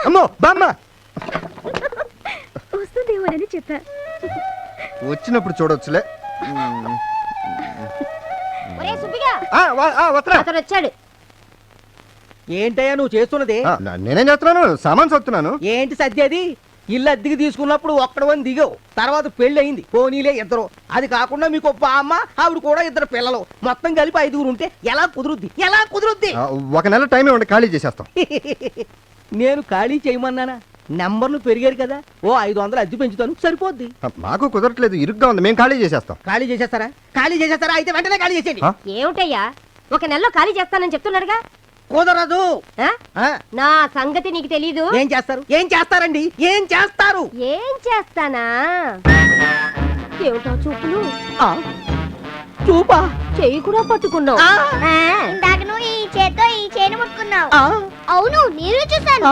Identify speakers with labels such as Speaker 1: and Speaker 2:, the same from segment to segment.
Speaker 1: అమ్మో బామ్మ
Speaker 2: వస్తుందేమోనని చెప్పా.
Speaker 1: వచ్చినప్పుడు చూడొచ్చులే.
Speaker 2: వచ్చాడు.
Speaker 3: ఏంటయ్యా నువ్వు చేస్తున్నది?
Speaker 1: నేనేం చేస్తున్నాను, సామాన్ సత్తున్నాను.
Speaker 3: ఏంటి సద్యది? ఇల్లు అద్దెకి తీసుకున్నప్పుడు ఒక్కడవని దిగావు, తర్వాత పెళ్లి అయింది, పోనీలే ఇద్దరు. అది కాకుండా మీకు ఒక్క అమ్మ, ఆవిడ కూడా ఇద్దరు పిల్లలు, మొత్తం కలిపి 5 ఉంటే ఎలా కుదురుద్ది?
Speaker 1: ఒక నెల టైం ఇవ్వండి, ఖాళీ చేసేస్తాం.
Speaker 3: నేను ఖాళీ చేయమన్నానా? నెంబర్లు పెరిగారు కదా, ఓ 500 అద్దె పెంచుతాను, సరిపోద్ది.
Speaker 1: మాకు కుదరట్లేదు, ఇరుగ్గా ఉంది, మేము ఖాళీ చేసేస్తాం.
Speaker 3: ఖాళీ చేసేస్తారా? అయితే వెంటనే ఖాళీ చేసేయండి.
Speaker 2: ఏమిటయ్యా, ఒక నెలలో ఖాళీ చేస్తానని చెప్తున్నాడుగా.
Speaker 3: కుదరదు.
Speaker 2: నా సంగతి నీకు తెలీదు.
Speaker 3: ఏం చేస్తారండి? ఏం చేస్తానా?
Speaker 2: ఏమిటో చూపులు.
Speaker 3: చూపా?
Speaker 2: చెయ్యి కూడా పట్టుకున్నావు.
Speaker 4: ఇందాక నువ్వు ఈ చేత్తో ఈ చేను ముట్టుకున్నావు. అవును, నేను చూసాను.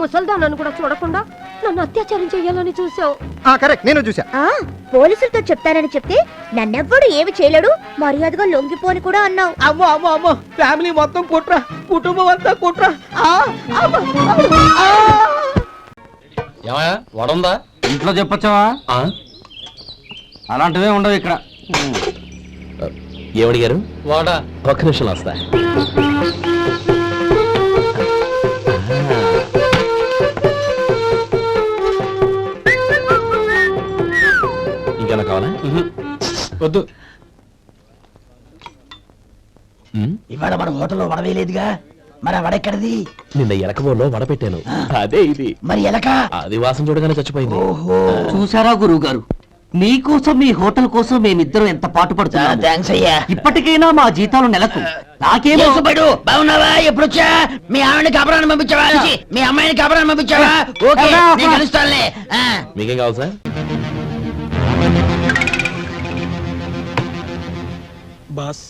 Speaker 2: ముసల్దానను కూడా చూడకుండా నన్ను అత్యాచారం చెయ్యాలని చూసావు.
Speaker 1: కరెక్ట్, నేను చూసా.
Speaker 4: పోలీసులతో చెప్తానని చెప్తే నన్నెవ్వడు ఏమి చేయలేడు, మర్యాదగా లొంగిపోని కూడా అన్నావు.
Speaker 3: అమ్మో, ఫ్యామిలీ మొత్తం కుట్ర, కుటుంబం అంతా కుట్ర.
Speaker 5: వడుందా?
Speaker 6: ఇంట్లో చెప్పొచ్చావా? అలాంటివే ఉండవు ఇక్కడ.
Speaker 5: ఏమడిగారు? వాడా, ఒక్క నిమిషం వస్తా. ఇంకేనా కావాలా?
Speaker 6: వద్దు.
Speaker 7: ఇవాళ మన హోటల్లో వడవేయలేదుగా, మరి ఆ వడెక్కడిది?
Speaker 5: నిన్న ఎలకబోలో వడ పెట్టాను, అదే ఇది.
Speaker 7: మరి ఎలక?
Speaker 5: అది వాసన చూడగానే చచ్చిపోయింది.
Speaker 6: చూసారా గురువు గారు, మీకోసం మీ హోటల్ కోసం మేమిద్దరం ఎంత పాటు పడుతున్నాం.
Speaker 7: థాంక్స్ అయ్యా.
Speaker 6: ఇప్పటికైనా మా జీతాలు నెలకు. నాకేమో
Speaker 7: బాగున్నావా? ఎప్పుడొచ్చా? మీ ఆవిడని కబరాన్ని పంపించావా? మీ అమ్మాయిని కబరాన్ని పంపించావా? ఓకే, నేను కలుస్తానులే.
Speaker 5: మీకేం కావాలి సార్?
Speaker 8: బాస్,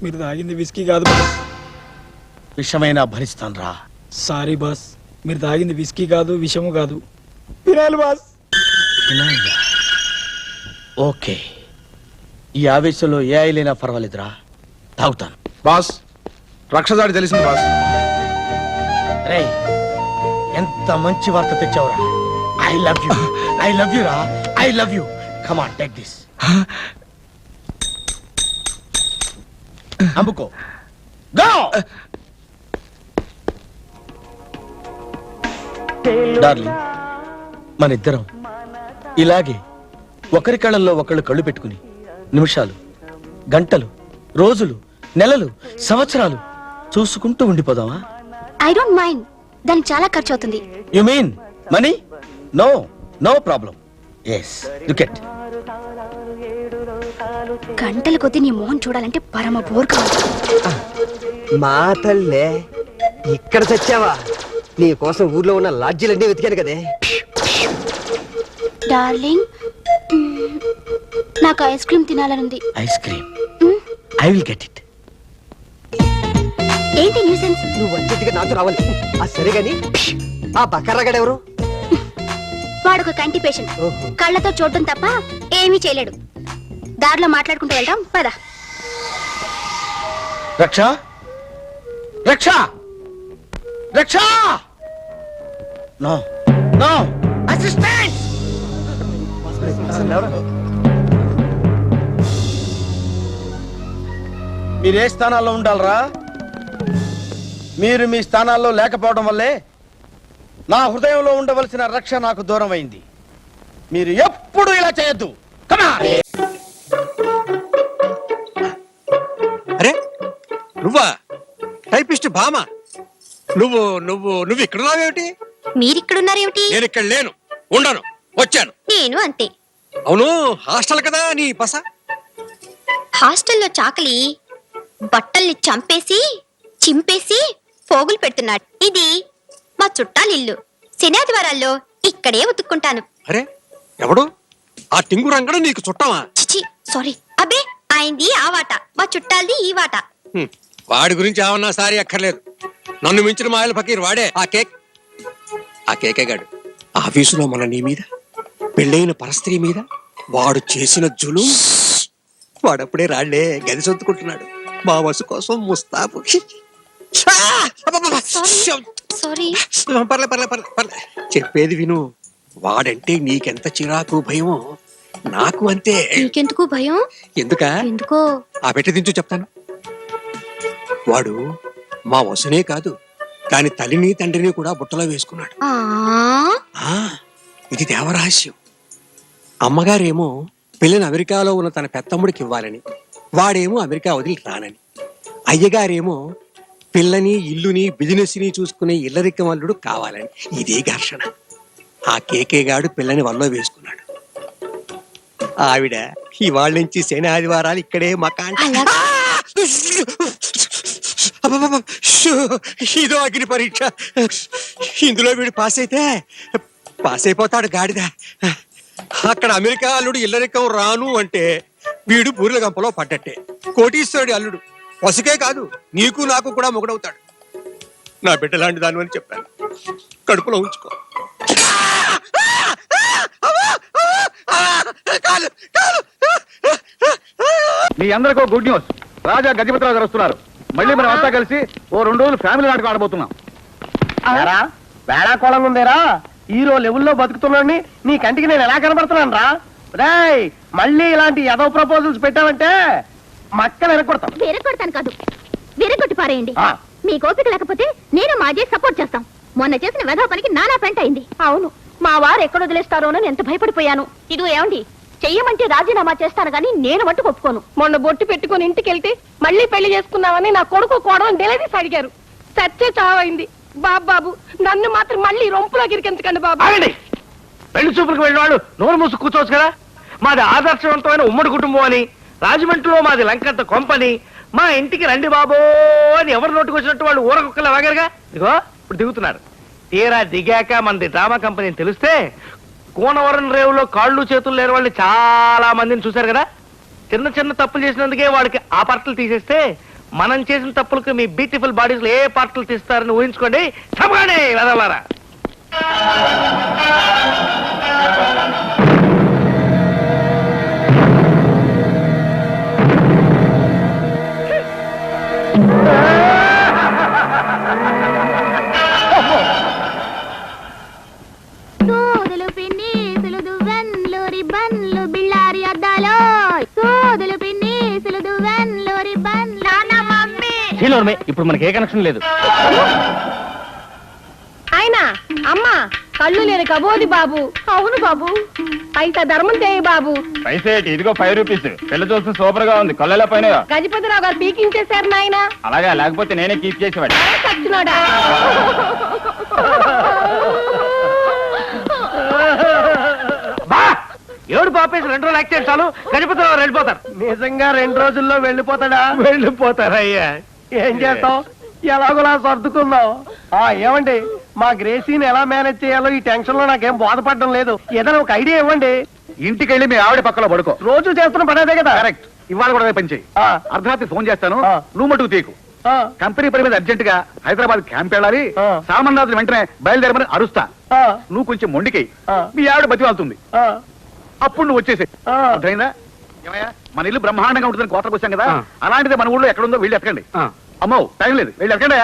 Speaker 8: మీరు తాగింది విస్కీ కాదు బాస్.
Speaker 7: విషమైనా భరిస్తాను రా.
Speaker 8: సారీ బాస్, మీరు తాగింది విస్కీ కాదు, విషము కాదు, తినాలి బాస్.
Speaker 7: ఓకే, ఈ ఆవేశంలో ఏ అయినా పర్వాలేదురా, తాగుతాను.
Speaker 9: బాస్, రక్షదాడి తెలిసింది బాస్.
Speaker 7: రే, ఎంత మంచి వార్త తెచ్చావురా. ఐ లవ్ యు రా, I love you. Come on, take this. అమ్ముకో, గో. డార్లింగ్, మన ఇద్దరం ఇలాగే ఒకరి కళ్ళల్లో ఒకళ్ళు కళ్ళు పెట్టుకుని నిమిషాలు, గంటలు, రోజులు, నెలలు, సంవత్సరాలు చూసుకుంటూ ఉండిపోదామా?
Speaker 4: ఐ డోంట్ మైండ్, దానికి చాలా ఖర్చు అవుతుంది.
Speaker 7: You mean money? No problem. yes, look at.
Speaker 4: గంటల కొద్ది నీ మోహన్ చూడాలంటే పరమ బోర్ కావాలి.
Speaker 3: మా తల్లే, ఇక్కడ చచ్చావా? నీ కోసం ఊర్లో ఉన్న లాడ్జీలన్నీ వెతికాను కదే.
Speaker 4: డార్లింగ్, నాకు ఐస్ క్రీమ్ తినాలనుంది.
Speaker 7: Ice cream? I will get it.
Speaker 4: ఏంటి న్యూసెన్స్?
Speaker 3: నువ్వు వచ్చేదిగా నాతో రావాలి. సరే గాని ఆ బకర్రగాడెవరు?
Speaker 4: వాడొక కంటి పేషెంట్, కళ్ళతో చూడటం తప్ప ఏమీ చేయలేడు. దారిలో మాట్లాడుకుంటూ వెళ్దాం, పద.
Speaker 7: రక్ష, రక్ష, రక్ష! No assistant! మీరే స్థానాల్లో ఉండాలరా? మీరు మీ స్థానాల్లో లేకపోవడం వల్లే నా హృదయంలో ఉండవలసిన రక్ష నాకు దూరం అయింది. మీరు ఎప్పుడు ఇలా చేయొద్దు.
Speaker 9: అరే నువ్వా? టైపిస్ట్ భామా, నువ్వు నువ్వు నువ్వు ఇక్కడ రావేమిటి?
Speaker 4: మీరిక్కడున్నారేమిటి?
Speaker 9: నేను ఇక్కడ లేను, ఉండను, వచ్చాను.
Speaker 4: నేను అంతే.
Speaker 9: అవును, హాస్టల్ కదా నీ పస?
Speaker 4: హాస్టల్లో చాకలి బట్టల్ని చంపేసి చింపేసి పోగులు పెడుతున్నాడు. ఇది మా చుట్టాలిల్లు. శనాదివారాల్లో ఇక్కడే ఉతుక్కుంటాను.
Speaker 9: అరే ఎవడు? ఆ టింగు రంగడు నీకు చుట్టమా?
Speaker 4: చిచి, సారీ. అబ్బే, ఆయనది ఆ వాట, మా చుట్టాలది ఈ వాట.
Speaker 9: వాడి గురించి ఏమన్నా సారీ అక్కర్లేదు. నన్ను మించిన మాయల ఫకీర్ వాడే. ఆ కేకే గాడు ఆఫీసులో మన నీ మీద, పెళ్ళైన పరస్త్రీ మీద వాడు చేసిన జులు. వాడప్పుడే రాళ్లే గది సొత్తుకుంటున్నాడు మా వసు కోసం ముస్తాబు.
Speaker 4: సారీ.
Speaker 9: పర్లే చెప్పేది విను. వాడంటే నీకెంత చిరాకు భయమో నాకు అంతే.
Speaker 4: నీకెందుకు భయం? ఎందుకో
Speaker 9: ఆ పెట్టి దించు చెప్తాను. వాడు మా వసునే కాదు దాని తల్లిని తండ్రిని కూడా బుట్టలో వేసుకున్నాడు. ఇది దేవరహస్యం. అమ్మగారేమో పిల్లని అమెరికాలో ఉన్న తన పెత్తమ్ముడికి ఇవ్వాలని, వాడేమో అమెరికా వదిలి రానని. అయ్యగారేమో పిల్లని ఇల్లుని బిజినెస్ ని చూసుకునే ఇల్లరిక వల్లుడు కావాలని. ఇదే ఘర్షణ. ఆ కేకే గాడు పిల్లని వల్లో వేసుకున్నాడు. ఆవిడ ఇవాళ్ళ నుంచి శని ఆదివారాలు ఇక్కడే మకాన్. ఇదో అగ్ని పరీక్ష. ఇందులో వీడు పాస్ అయిపోతాడు గాడిద. అక్కడ అమెరికా అల్లుడు ఇల్లరికం రాను అంటే వీడు బూరెల గంపలో పడ్డట్టే. కోటీశ్వరుడి అల్లుడు వసుకే కాదు నీకు నాకు కూడా మొగుడవుతాడు. నా బిడ్డ లాంటి దాని అని చెప్పాను. కడుపులో ఉంచుకో.
Speaker 10: మీ అందరికీ గుడ్ న్యూస్. రాజా గజపతిరావు గారు వస్తున్నారు. మళ్ళీ మనం అంతా కలిసి ఓ 2 రోజులు ఫ్యామిలీ నాటకం ఆడబోతున్నాం.
Speaker 3: వేళాకోళం ఉందేరా? హీరో లెవెల్లో బతుకుతున్నాడిని నీ కంటికి నేను ఎలా కనబడుతున్నాను రా? రేయ్, మళ్ళీ ఇలాంటి ఏదో ప్రపోజల్స్ పెట్టావంటే మక్కలు ఎరగొడతాం.
Speaker 4: వేరగొడతాను కాదు, వేరగొట్టి పారేయండి. మీ ఓపిక లేకపోతే నేను మా అజయ్ సపోర్ట్ చేస్తాం. మొన్న చేసిన వెధవ పనికి నానా పెంట అయింది.
Speaker 2: అవును, మా వారు ఎక్కడ వదిలేస్తారోనని ఎంత భయపడిపోయాను. ఇదిగో ఏమండి, చెయ్యమంటే రాజీనామా చేస్తాను గానీ నేను మట్టుకు ఒప్పుకోను. మొన్న బొట్టు పెట్టుకుని ఇంటికి వెళ్తే మళ్ళీ పెళ్లి చేసుకున్నామని నా కొడుకు కోడని డెలివరీస్ అడిగారు. చచ్చే చావైంది. బాబు నన్ను మాత్రం మళ్ళీ రొంపులో గిరికించకండి బాబు.
Speaker 3: పెళ్లి చూపులకు వెళ్ళిన వాళ్ళు నోరు మూసు కూర్చోవచ్చు కదా. మాది ఆదర్శవంతమైన ఉమ్మడి కుటుంబం అని, రాజమండ్రిలో మాది లంకంత కొంపని, మా ఇంటికి రండి బాబో అని ఎవరు నోటుకు వచ్చినట్టు వాళ్ళు ఊరకుక్కలు వాగారుగా. ఇదిగో ఇప్పుడు దిగుతున్నారు. తీరా దిగాక మనది డ్రామా కంపెనీ తెలిస్తే కోనవరం రేవులో కాళ్ళు చేతులు లేని వాళ్ళని చాలా మందిని చూశారు కదా. చిన్న చిన్న తప్పులు చేసినందుకే వాడికి ఆ పార్టలు తీసేస్తే మనం చేసిన తప్పులకు మీ బ్యూటిఫుల్ బాడీస్ లో ఏ పార్టలు తీస్తారని ఊహించుకోండి. చెప్పండి వెదవలారా.
Speaker 4: సోదులు పిన్నీసులు దువ్వెన్లు రిబ్బన్లు బిళ్ళారి అద్దాలో, సోదులు పిన్నీసులు దువ్వెన్లు రిబ్బన్లు.
Speaker 3: ఇప్పుడు మనకి ఏ కనెక్షన్ లేదు.
Speaker 2: ఆయన అమ్మా కళ్ళు లేని కబోది బాబు. అవును బాబు, అయితే ధర్మం చేయి బాబు.
Speaker 10: పైసేటి ఇదిగో 5 రూపీస్. పిల్ల చూస్తే సూపర్ గా ఉంది. కళ్ళెలా పైన
Speaker 2: గజపతిరావు గారు పీకించేశారు నాయన.
Speaker 10: అలాగా, లేకపోతే నేనే కీప్ చేసేవాడి.
Speaker 2: చచ్చినోడా.
Speaker 3: ఏడు పాపేసి 2 రోజులు యాక్ట్ చాలు గణపతిరావు వెళ్ళిపోతారు. నిజంగా 2 రోజుల్లో వెళ్ళిపోతాడా? వెళ్ళిపోతారయ్యా. ఏం చేస్తాం, ఎలాగోలా సర్దుకుందాం. ఏమండి, మా గ్రేసీని ఎలా మేనేజ్ చేయాలో ఈ టెన్షన్ లో నాకేం బోధపడడం లేదు. ఏదైనా ఒక ఐడియా ఇవ్వండి.
Speaker 10: ఇంటికి వెళ్ళి మీ ఆవిడ పక్కలో పడుకో.
Speaker 3: రోజు చేస్తున్న పనేదే కదా.
Speaker 10: కరెక్ట్. ఇవాళ కూడా పని చేయి. అర్ధరాత్రి ఫోన్ చేస్తాను, నువ్వు మటుకు తీకు. కంపెనీ పని మీద అర్జెంట్ గా హైదరాబాద్ క్యాంప్ వెళ్ళాలి. సామాన్ రాత్రి వెంటనే బయలుదేరమని అరుస్తా. నువ్వు కొంచెం మొండికి మీ ఆవిడ బతివాళ్తుంది. అప్పుడు నువ్వు వచ్చేసే. అర్థమైందా? ఏమయ్యా, మన ఇల్లు బ్రహ్మాండంగా ఉంటుందని కోటకు వచ్చాం కదా, అలాంటిది మన ఊళ్ళో ఎక్కడుందో వెళ్ళి ఎక్కకండి. అమ్మో టైం లేదు, వెళ్ళి ఎక్కండి.